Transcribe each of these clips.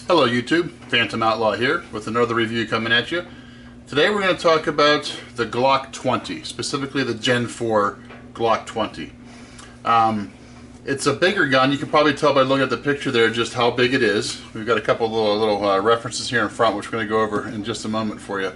Hello YouTube, Phantom Outlaw here with another review coming at you. Today we're going to talk about the Glock 20, specifically the Gen 4 Glock 20. It's a bigger gun. You can probably tell by looking at the picture there just how big it is. We've got a couple little references here in front which we're going to go over in just a moment for you.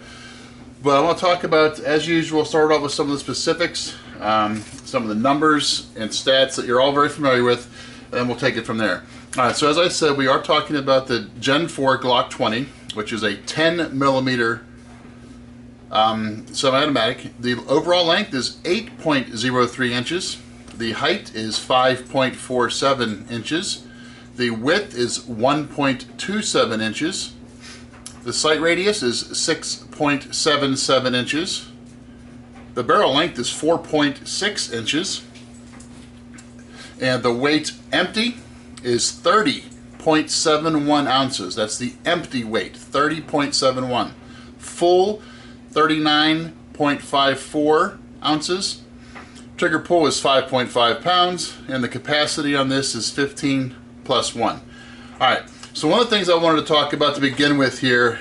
But I want to talk about, as usual, start off with some of the specifics, some of the numbers and stats that you're all very familiar with, and then we'll take it from there. Alright, so as I said, we are talking about the Gen 4 Glock 20, which is a 10mm semi-automatic. The overall length is 8.03 inches. The height is 5.47 inches. The width is 1.27 inches. The sight radius is 6.77 inches. The barrel length is 4.6 inches. And the weight empty is 30.71 ounces. That's the empty weight, 30.71. Full, 39.54 ounces. Trigger pull is 5.5 pounds, and the capacity on this is 15 plus 1. Alright, so one of the things I wanted to talk about to begin with here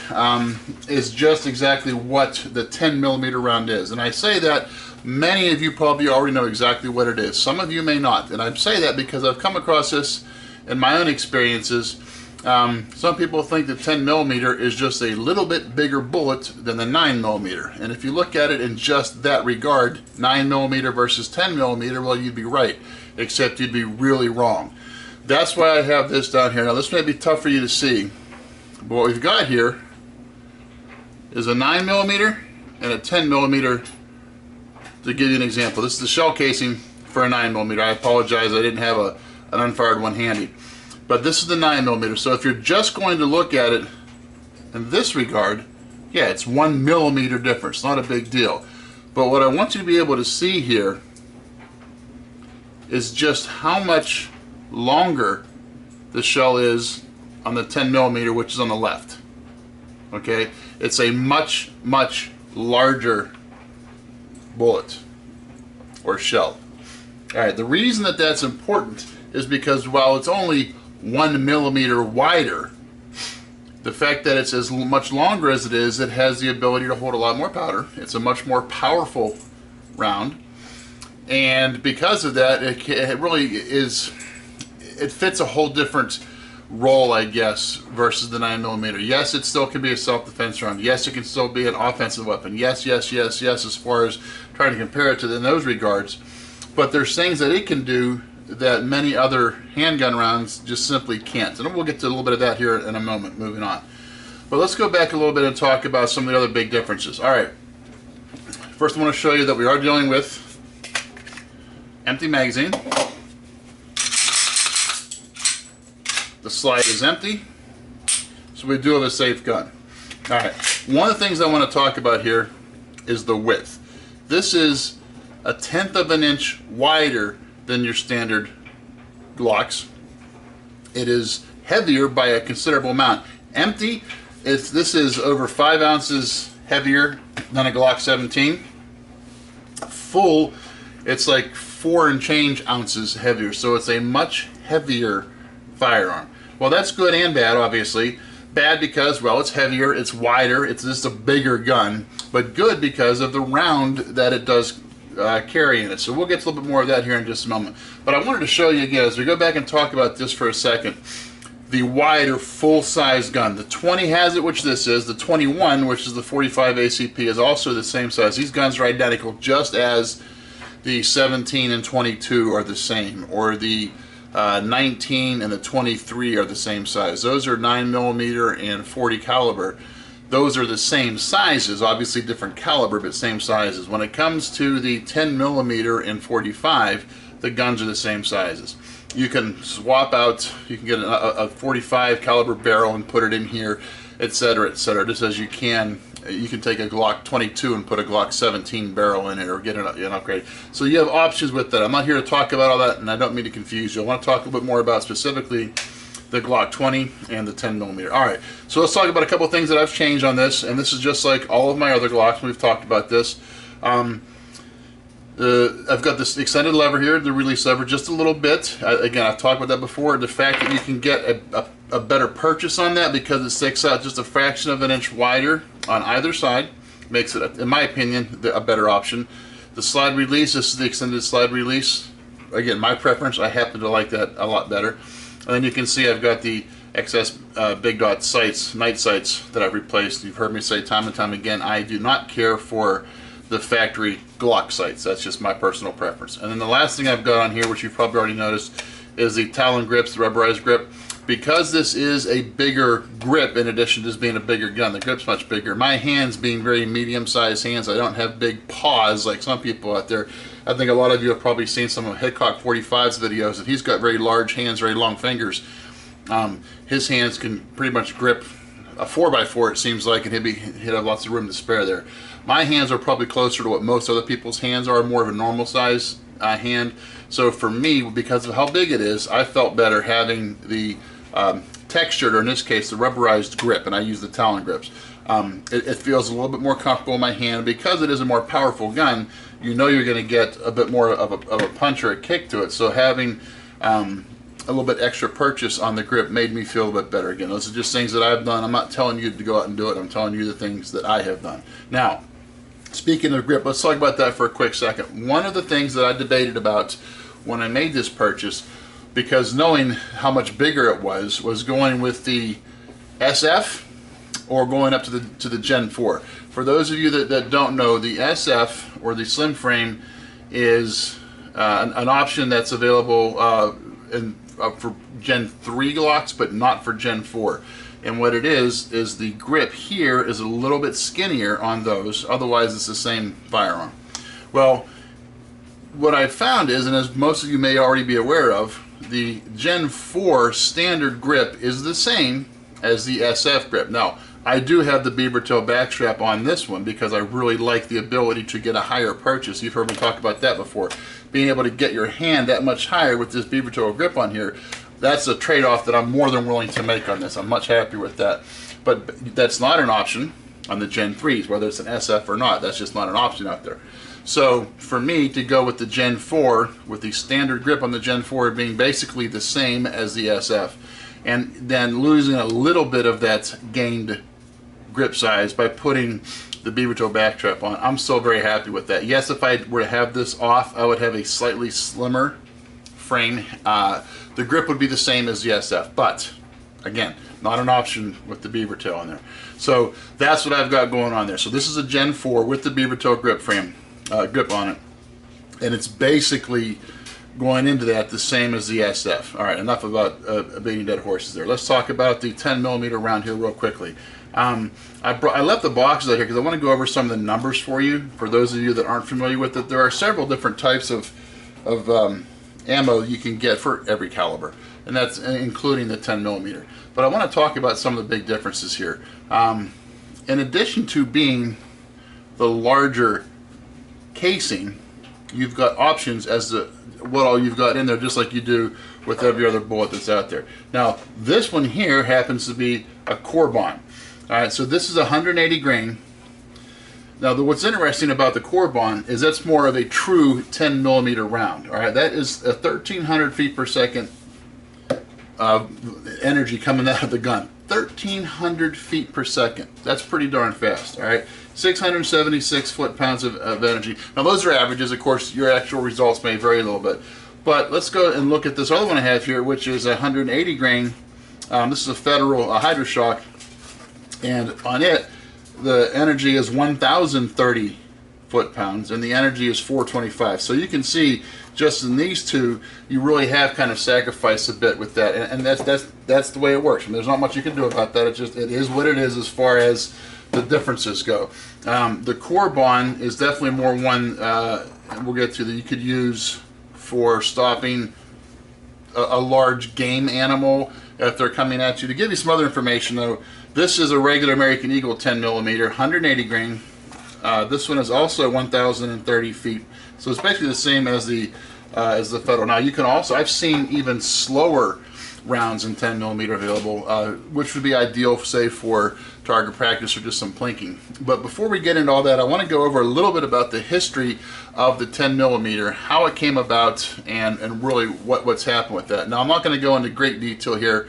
is just exactly what the 10mm round is. And I say that many of you probably already know exactly what it is. Some of you may not, and I say that because I've come across this in my own experiences. Some people think the 10mm is just a little bit bigger bullet than the 9mm, and if you look at it in just that regard, 9mm versus 10mm, well, you'd be right, except you'd be really wrong. That's why I have this down here. Now this may be tough for you to see, but what we've got here is a 9mm and a 10mm. To give you an example, this is the shell casing for a 9mm. I apologize, I didn't have an unfired one handy. But this is the 9mm, so if you're just going to look at it in this regard, yeah, it's 1mm difference, not a big deal. But what I want you to be able to see here is just how much longer the shell is on the 10mm, which is on the left. Okay, it's a much larger bullet or shell. Alright, the reason that that's important is because while it's only 1mm wider, the fact that it's as much longer as it is, it has the ability to hold a lot more powder. It's a much more powerful round, and because of that, it really is, it fits a whole different role, I guess, versus the 9mm. Yes, it still can be a self-defense round. Yes, it can still be an offensive weapon. Yes, as far as trying to compare it to in those regards. But there's things that it can do that many other handgun rounds just simply can't. And we'll get to a little bit of that here in a moment, moving on. But let's go back a little bit and talk about some of the other big differences. Alright, first I want to show you that we are dealing with empty magazine. The slide is empty, so we do have a safe gun. Alright, one of the things I want to talk about here is the width. This is 1/10 of an inch wider than your standard Glocks. It is heavier by a considerable amount. Empty, this is over 5 ounces heavier than a Glock 17. Full, it's like 4 and change ounces heavier, so it's a much heavier firearm. Well, that's good and bad, obviously. Bad because, well, it's heavier, it's wider, it's just a bigger gun, but good because of the round that it does carry in it. So we'll get to a little bit more of that here in just a moment. But I wanted to show you again, as we go back and talk about this for a second, the wider full-size gun. The 20 has it, which this is. The 21, which is the 45 ACP, is also the same size. These guns are identical, just as the 17 and 22 are the same, or the 19 and the 23 are the same size. Those are 9mm and 40 caliber. Those are the same sizes, obviously different caliber, but same sizes. When it comes to the 10mm and 45, the guns are the same sizes. You can swap out, you can get a 45 caliber barrel and put it in here, etc., etc. Just as you can take a Glock 22 and put a Glock 17 barrel in it, or get an upgrade. So you have options with that. I'm not here to talk about all that, and I don't mean to confuse you. I want to talk a little bit more about specifically the Glock 20 and the 10mm. Alright, so let's talk about a couple of things that I've changed on this, and this is just like all of my other Glocks. We've talked about this. I've got this extended lever here, the release lever, just a little bit. Again, I've talked about that before. The fact that you can get a better purchase on that because it sticks out just a fraction of an inch wider on either side makes it, in my opinion, a better option. The slide release, this is the extended slide release. Again, my preference, I happen to like that a lot better. And then you can see I've got the XS Big Dot sights, night sights that I've replaced. You've heard me say time and time again, I do not care for the factory Glock sights. That's just my personal preference. And then the last thing I've got on here, which you've probably already noticed, is the Talon Grips, the rubberized grip. Because this is a bigger grip, in addition to this being a bigger gun, the grip's much bigger. My hands being very medium-sized hands, I don't have big paws like some people out there. I think a lot of you have probably seen some of Hickok 45's videos, and he's got very large hands, very long fingers. His hands can pretty much grip a 4x4, it seems like, and he'd have lots of room to spare there. My hands are probably closer to what most other people's hands are, more of a normal size hand. So for me, because of how big it is, I felt better having the textured, or in this case, the rubberized grip, and I use the Talon Grips. It feels a little bit more comfortable in my hand. Because it is a more powerful gun, you know you're going to get a bit more of a punch or a kick to it. So having a little bit extra purchase on the grip made me feel a bit better. Again, those are just things that I've done. I'm not telling you to go out and do it. I'm telling you the things that I have done. Now, speaking of grip, let's talk about that for a quick second. One of the things that I debated about when I made this purchase, because knowing how much bigger it was going with the SF or going up to the Gen 4. For those of you that don't know, the SF, or the slim frame, is an option that's available for Gen 3 Glocks, but not for Gen 4. And what it is the grip here is a little bit skinnier on those, otherwise it's the same firearm. Well, what I found is, and as most of you may already be aware of, the Gen 4 standard grip is the same as the SF grip. Now, I do have the beaver tail backstrap on this one because I really like the ability to get a higher purchase. You've heard me talk about that before. Being able to get your hand that much higher with this beaver tail grip on here, that's a trade-off that I'm more than willing to make on this. I'm much happier with that. But that's not an option on the Gen 3s, whether it's an SF or not. That's just not an option out there. So for me to go with the Gen 4, with the standard grip on the Gen 4 being basically the same as the SF, and then losing a little bit of that gained grip size by putting the beaver tail backstrap on, I'm still very happy with that. Yes, if I were to have this off, I would have a slightly slimmer frame. The grip would be the same as the SF, but again, not an option with the beaver tail on there. So that's what I've got going on there. So this is a Gen 4 with the beaver tail grip frame, grip on it, and it's basically going into that the same as the SF. All right, enough about beating dead horses there. Let's talk about the 10mm round here real quickly. I left the boxes out here because I want to go over some of the numbers for you. For those of you that aren't familiar with it, there are several different types of ammo you can get for every caliber, and that's including the 10mm. But I want to talk about some of the big differences here. In addition to being the larger casing, you've got options as to what all you've got in there, just like you do with every other bullet that's out there. Now, this one here happens to be a Corbon. All right, so this is 180 grain. Now, what's interesting about the Corbon is that's more of a true 10mm round. All right, that is a 1,300 feet per second energy coming out of the gun. 1,300 feet per second. That's pretty darn fast. All right, 676 foot-pounds of energy. Now, those are averages. Of course, your actual results may vary a little bit. But let's go and look at this other one I have here, which is 180 grain. This is a Federal Hydroshock, and on it, the energy is 1,030 foot-pounds, and the energy is 425. So you can see, just in these two, you really have kind of sacrificed a bit with that, and that's the way it works. I mean, there's not much you can do about that. It is what it is as far as the differences go. The Corbon is definitely more one we'll get to that you could use for stopping a large game animal if they're coming at you. To give you some other information, though, this is a regular American Eagle 10mm, 180 grain. This one is also 1,030 feet, so it's basically the same as the Federal. Now, you can also, I've seen even slower rounds in 10 millimeter available, which would be ideal, say, for target practice or just some plinking. But before we get into all that, I want to go over a little bit about the history of the 10 millimeter, how it came about, and really what's happened with that. Now, I'm not going to go into great detail here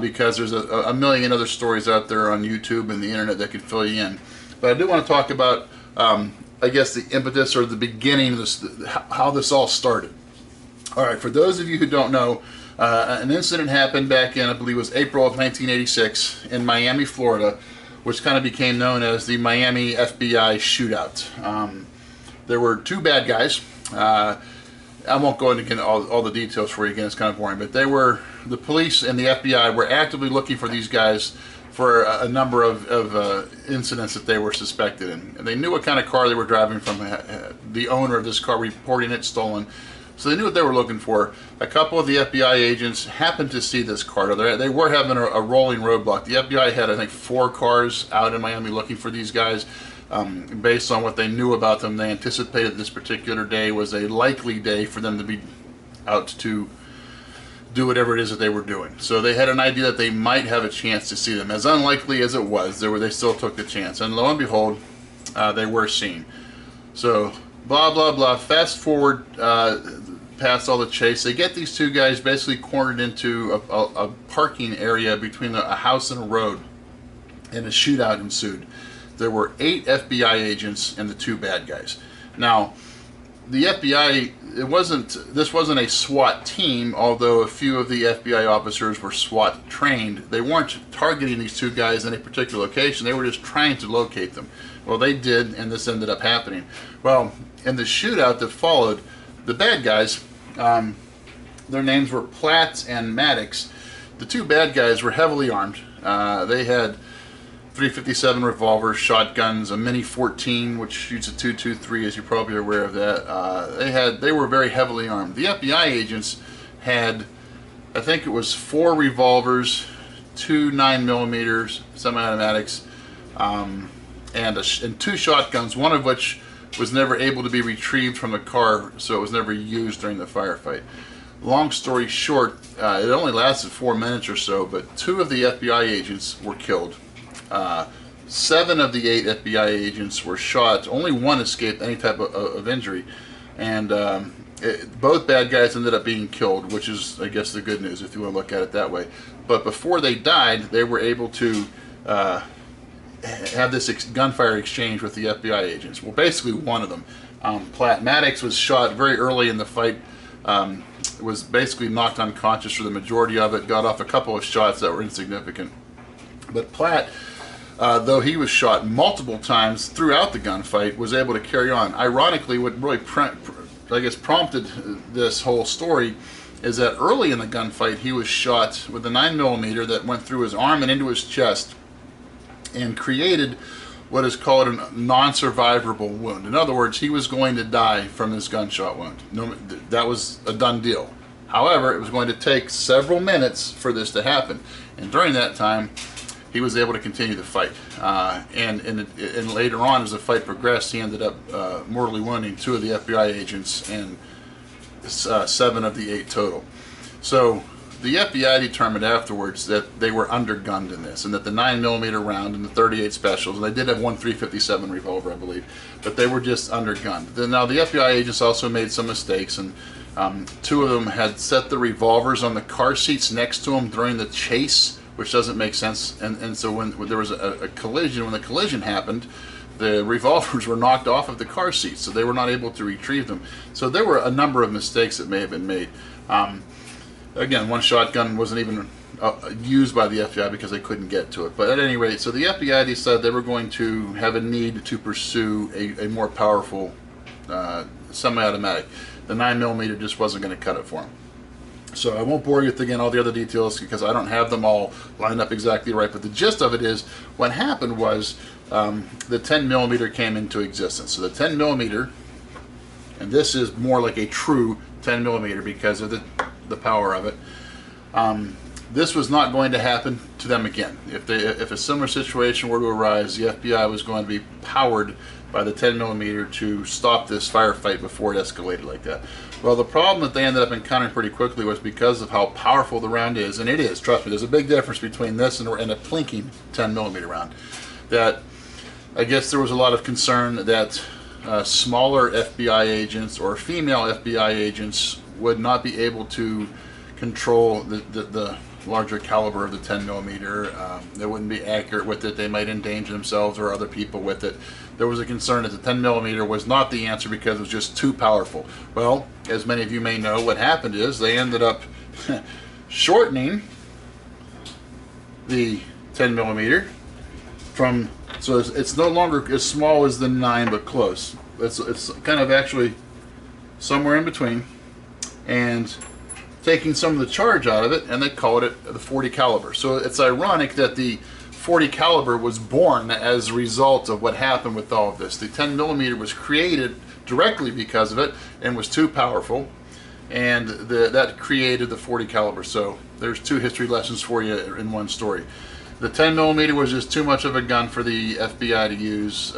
because there's a million other stories out there on YouTube and the internet that could fill you in. But I do want to talk about, I guess, the impetus or the beginning of this, how this all started. All right, for those of you who don't know, an incident happened back in, I believe it was April of 1986 in Miami, Florida, which kind of became known as the Miami FBI Shootout. There were two bad guys. I won't go into all the details for you again, it's kind of boring, but the police and the FBI were actively looking for these guys for a number of incidents that they were suspected in. And they knew what kind of car they were driving from the owner of this car reporting it stolen. So they knew what they were looking for. A couple of the FBI agents happened to see this car. They were having a rolling roadblock. The FBI had, I think, 4 cars out in Miami looking for these guys. Based on what they knew about them, they anticipated this particular day was a likely day for them to be out to do whatever it is that they were doing. So they had an idea that they might have a chance to see them. As unlikely as it was, they still took the chance. And lo and behold, they were seen. So blah, blah, blah. Fast forward past all the chase. They get these two guys basically cornered into a parking area between a house and a road, and a shootout ensued. There were 8 FBI agents and the 2 bad guys. Now, the FBI, this wasn't a SWAT team, although a few of the FBI officers were SWAT trained. They weren't targeting these 2 guys in a particular location. They were just trying to locate them. Well, they did, and this ended up happening. Well, in the shootout that followed, the bad guys, their names were Platt and Maddox. The 2 bad guys were heavily armed. They had .357 revolvers, shotguns, a Mini 14, which shoots a .223, as you're probably aware of that. They were very heavily armed. The FBI agents had, I think it was 4 revolvers, 2 9mm semi-automatics, and 2 shotguns, one of which was never able to be retrieved from the car, so it was never used during the firefight. Long story short, it only lasted 4 minutes or so, but 2 of the FBI agents were killed. 7 of the 8 FBI agents were shot. Only 1 escaped any type of injury, and both bad guys ended up being killed, which is, I guess, the good news if you want to look at it that way. But before they died, they were able to have this gunfire exchange with the FBI agents. Well, basically one of them. Platt Maddox was shot very early in the fight, was basically knocked unconscious for the majority of it, got off a couple of shots that were insignificant. But Platt, though he was shot multiple times throughout the gunfight, was able to carry on. Ironically, what really prompted this whole story is that early in the gunfight he was shot with a 9mm that went through his arm and into his chest and created what is called a non-survivable wound. In other words, he was going to die from this gunshot wound. That was a done deal. However, it was going to take several minutes for this to happen, and during that time he was able to continue the fight, and later on, as the fight progressed, he ended up mortally wounding 2 of the FBI agents and 7 of the 8 total. So the FBI determined afterwards that they were undergunned in this, and that the 9mm round and the .38 specials, and they did have 1 .357 revolver, I believe, but they were just undergunned. Now the FBI agents also made some mistakes, and 2 of them had set the revolvers on the car seats next to them during the chase, which doesn't make sense. And so when there was a collision, when the collision happened, the revolvers were knocked off of the car seats, so they were not able to retrieve them. So there were a number of mistakes that may have been made. Again, 1 shotgun wasn't even used by the FBI because they couldn't get to it. But at any rate, so the FBI decided they were going to have a need to pursue a more powerful semi-automatic. The 9mm just wasn't going to cut it for them. So I won't bore you with, again, all the other details because I don't have them all lined up exactly right. But the gist of it is, what happened was the 10mm came into existence. So the 10mm, and this is more like a true 10mm because of the power of it. this was not going to happen to them again. If a similar situation were to arise, the FBI was going to be powered by the 10mm to stop this firefight before it escalated like that. Well, the problem that they ended up encountering pretty quickly was because of how powerful the round is, and it is, trust me, there's a big difference between this and a plinking 10mm round. That I guess there was a lot of concern that smaller FBI agents or female FBI agents would not be able to control the larger caliber of the 10mm. They wouldn't be accurate with it. They might endanger themselves or other people with it. There was a concern that the 10mm was not the answer because it was just too powerful. Well, as many of you may know, what happened is they ended up shortening the 10mm from, so it's no longer as small as the 9, but close. It's kind of actually somewhere in between, and taking some of the charge out of it, and they called it the 40 caliber. So it's ironic that the 40 caliber was born as a result of what happened with all of this. The 10mm was created directly because of it and was too powerful, and that created the 40 caliber. So there's 2 history lessons for you in one story. The 10mm was just too much of a gun for the FBI to use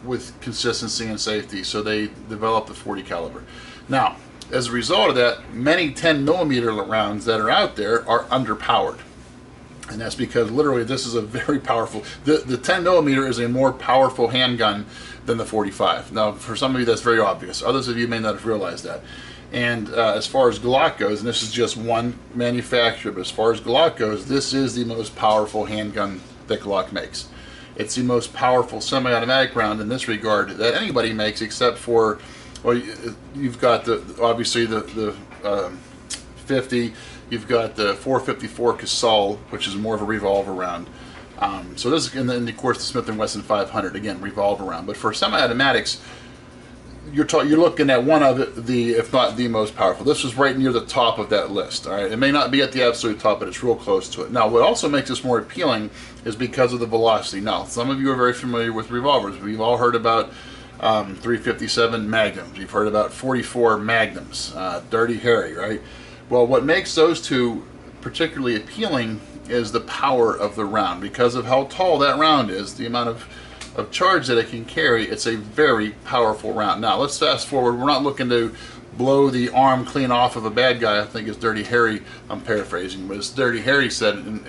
with consistency and safety, so they developed the 40 caliber. Now, as a result of that, many 10mm rounds that are out there are underpowered. And that's because literally this is a very powerful, the 10mm is a more powerful handgun than the 45. Now, for some of you that's very obvious. Others of you may not have realized that. And as far as Glock goes, and this is just one manufacturer, but as far as Glock goes, this is the most powerful handgun that Glock makes. It's the most powerful semi-automatic round in this regard that anybody makes, except for, well, you've got obviously the 50, you've got the 454 Casal, which is more of a revolver round. So this, and then of course the Smith & Wesson 500, again revolver round. But for semi-automatics, you're looking at one of the, if not the most powerful. This is right near the top of that list. All right, it may not be at the absolute top, but it's real close to it. Now, what also makes this more appealing is because of the velocity. Now, some of you are very familiar with revolvers. We've all heard about 357 Magnums. You've heard about 44 Magnums, Dirty Harry, right? Well, what makes those two particularly appealing is the power of the round. Because of how tall that round is, the amount of charge that it can carry, it's a very powerful round. Now, let's fast forward. We're not looking to blow the arm clean off of a bad guy. I think it's Dirty Harry, I'm paraphrasing, but as Dirty Harry said,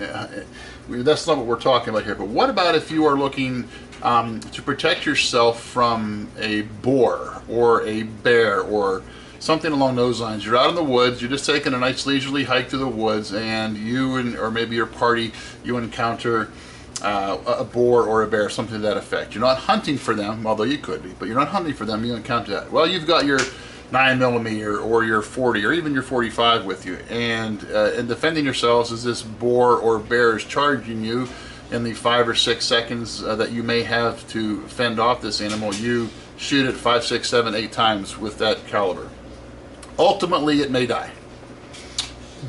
that's not what we're talking about here. But what about if you are looking to protect yourself from a boar or a bear or something along those lines? You're out in the woods, you're just taking a nice leisurely hike through the woods, and or maybe your party, you encounter a boar or a bear, something to that effect. You're not hunting for them, although you could be, but you're not hunting for them, you encounter that. Well, you've got your 9mm or your 40 or even your 45 with you, and in defending yourselves as this boar or bear is charging you in the 5 or 6 seconds that you may have to fend off this animal, you shoot it 5, 6, 7, 8 times with that caliber. Ultimately, it may die,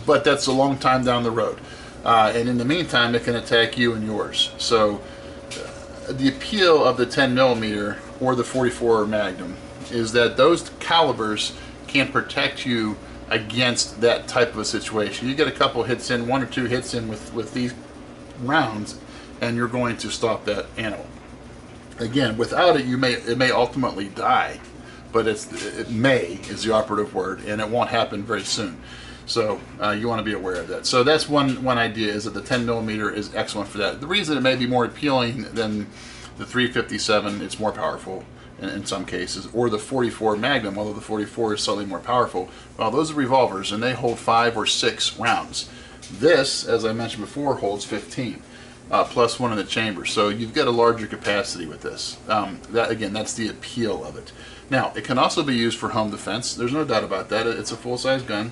but that's a long time down the road. And in the meantime, it can attack you and yours. So the appeal of the 10mm or the 44 Magnum is that those calibers can protect you against that type of a situation. You get a couple hits in, 1 or 2 hits in with these rounds, and you're going to stop that animal. Again, without it, it may ultimately die, but it may is the operative word, and it won't happen very soon. So you want to be aware of that. So that's one idea, is that the 10mm is excellent for that. The reason it may be more appealing than the 357, it's more powerful in some cases, or the 44 Magnum, although the 44 is slightly more powerful. Well, those are revolvers, and they hold 5 or 6 rounds. This, as I mentioned before, holds 15, plus 1 in the chamber. So you've got a larger capacity with this. Again, that's the appeal of it. Now, it can also be used for home defense. There's no doubt about that. It's a full-size gun.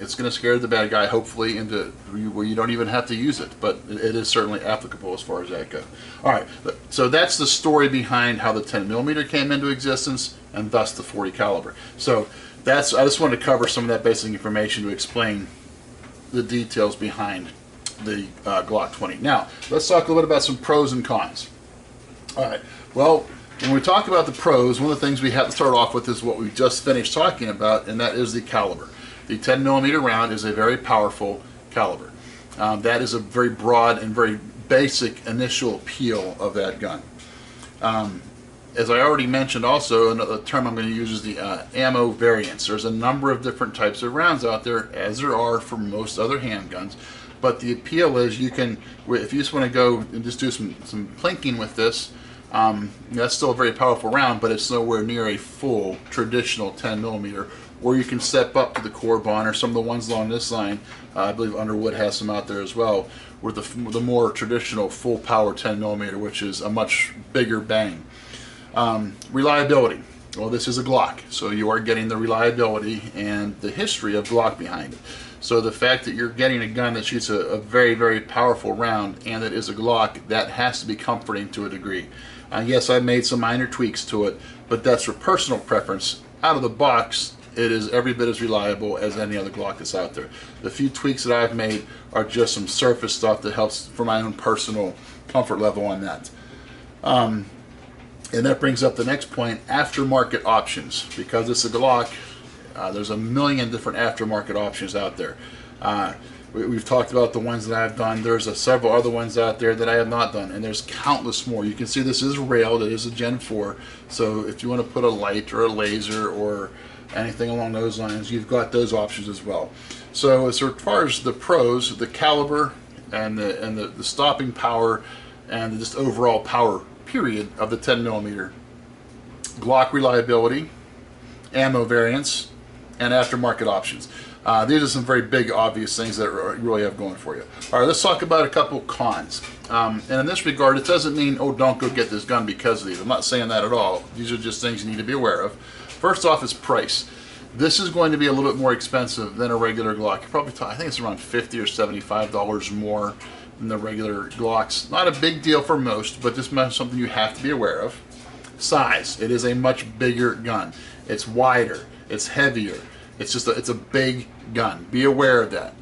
It's going to scare the bad guy, hopefully, into where you don't even have to use it. But it is certainly applicable as far as that goes. All right, so that's the story behind how the 10mm came into existence, and thus the 40 caliber. So I just wanted to cover some of that basic information to explain the details behind the Glock 20. Now, let's talk a little bit about some pros and cons. All right, well, when we talk about the pros, one of the things we have to start off with is what we just finished talking about, and that is the caliber. The 10mm round is a very powerful caliber. That is a very broad and very basic initial appeal of that gun. As I already mentioned also, another term I'm going to use is the ammo variants. There's a number of different types of rounds out there, as there are for most other handguns. But the appeal is you can, if you just want to go and just do some plinking with this, that's still a very powerful round, but it's nowhere near a full traditional 10mm. Or you can step up to the Corbon or some of the ones along this line. I believe Underwood has some out there as well, with the more traditional full power 10mm, which is a much bigger bang. Reliability. Well, this is a Glock, so you are getting the reliability and the history of Glock behind it. So the fact that you're getting a gun that shoots a very, very powerful round and that is a Glock, that has to be comforting to a degree. Yes, I've made some minor tweaks to it, but that's for personal preference. Out of the box, it is every bit as reliable as any other Glock that's out there. The few tweaks that I've made are just some surface stuff that helps for my own personal comfort level on that. And that brings up the next point, aftermarket options. Because it's a Glock, there's a million different aftermarket options out there. We've talked about the ones that I've done. There's several other ones out there that I have not done, and there's countless more. You can see this is railed, it is a Gen 4, so if you want to put a light or a laser or anything along those lines, you've got those options as well. So as far as the pros, the caliber and the stopping power and just overall power period of the 10mm, Glock reliability, ammo variants, and aftermarket options. These are some very big obvious things that you really have going for you. All right, let's talk about a couple cons. And in this regard, it doesn't mean, oh, don't go get this gun because of these. I'm not saying that at all. These are just things you need to be aware of. First off is price. This is going to be a little bit more expensive than a regular Glock. Probably, I think it's around $50 or $75 more than the regular Glocks. Not a big deal for most, but this is something you have to be aware of. Size. It is a much bigger gun. It's wider. It's heavier. It's a big gun. Be aware of that.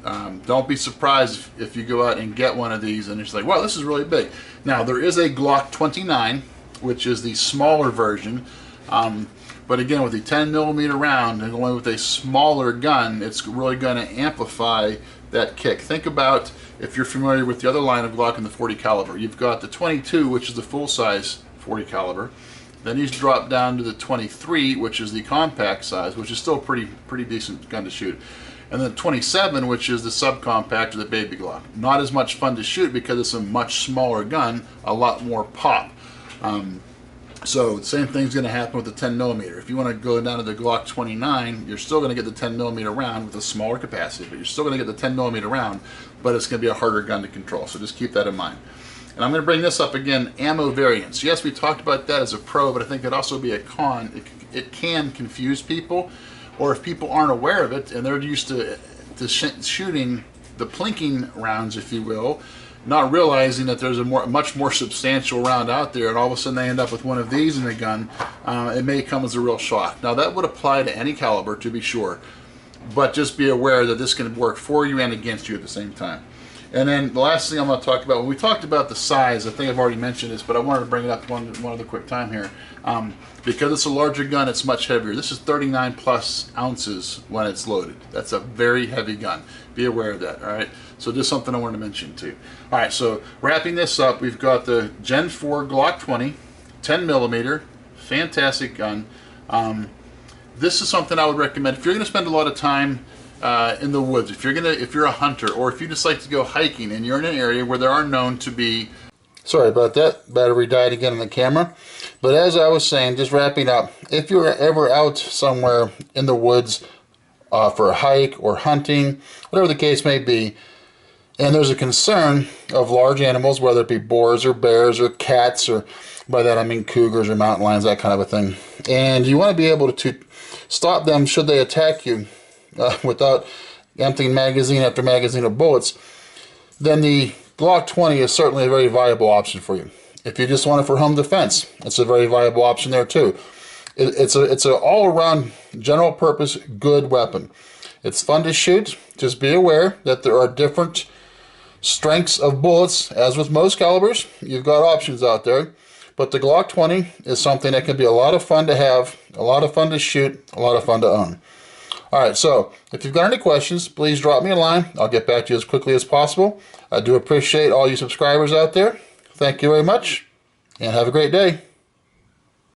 Don't be surprised if you go out and get one of these and it's like, wow, this is really big. Now, there is a Glock 29, which is the smaller version. But again, with the 10mm round and going with a smaller gun, it's really going to amplify that kick. Think about, if you're familiar with the other line of Glock in the 40 caliber, you've got the 22, which is the full-size 40 caliber. Then you drop down to the 23, which is the compact size, which is still a pretty decent gun to shoot. And then 27, which is the subcompact or the baby Glock. Not as much fun to shoot because it's a much smaller gun, a lot more pop. So the same thing's going to happen with the 10mm. If you want to go down to the Glock 29, you're still going to get the 10mm round with a smaller capacity, but you're still going to get the 10mm round, but it's going to be a harder gun to control. So just keep that in mind. And I'm going to bring this up again, ammo variants. Yes, we talked about that as a pro, but I think it'd also be a con. It can confuse people, or if people aren't aware of it and they're used to shooting the plinking rounds, if you will, not realizing that there's a much more substantial round out there, and all of a sudden they end up with one of these in the gun, it may come as a real shock. Now that would apply to any caliber, to be sure, but just be aware that this can work for you and against you at the same time. And then the last thing I'm going to talk about, when we talked about the size, I think I've already mentioned this, but I wanted to bring it up one other quick time here. Because it's a larger gun, it's much heavier. This is 39 plus ounces when it's loaded. That's a very heavy gun. Be aware of that, all right? So just something I wanted to mention too. All right, so wrapping this up, we've got the Gen 4 Glock 20, 10mm, fantastic gun. This is something I would recommend if you're going to spend a lot of time in the woods, if you're a hunter, or if you just like to go hiking and you're in an area where there are known to be, sorry about that, battery died again on the camera, but as I was saying, just wrapping up, if you're ever out somewhere in the woods for a hike or hunting, whatever the case may be, and there's a concern of large animals, whether it be boars or bears or cats, or by that I mean cougars or mountain lions, that kind of a thing, and you want to be able to stop them should they attack you without emptying magazine after magazine of bullets, then the Glock 20 is certainly a very viable option for you. If you just want it for home defense, it's a very viable option there too. It's an all-around general purpose good weapon. It's fun to shoot. Just be aware that there are different strengths of bullets. As with most calibers, you've got options out there, but the Glock 20 is something that can be a lot of fun to have, a lot of fun to shoot, a lot of fun to own. All right, so if you've got any questions, please drop me a line. I'll get back to you as quickly as possible. I do appreciate all you subscribers out there. Thank you very much, and have a great day.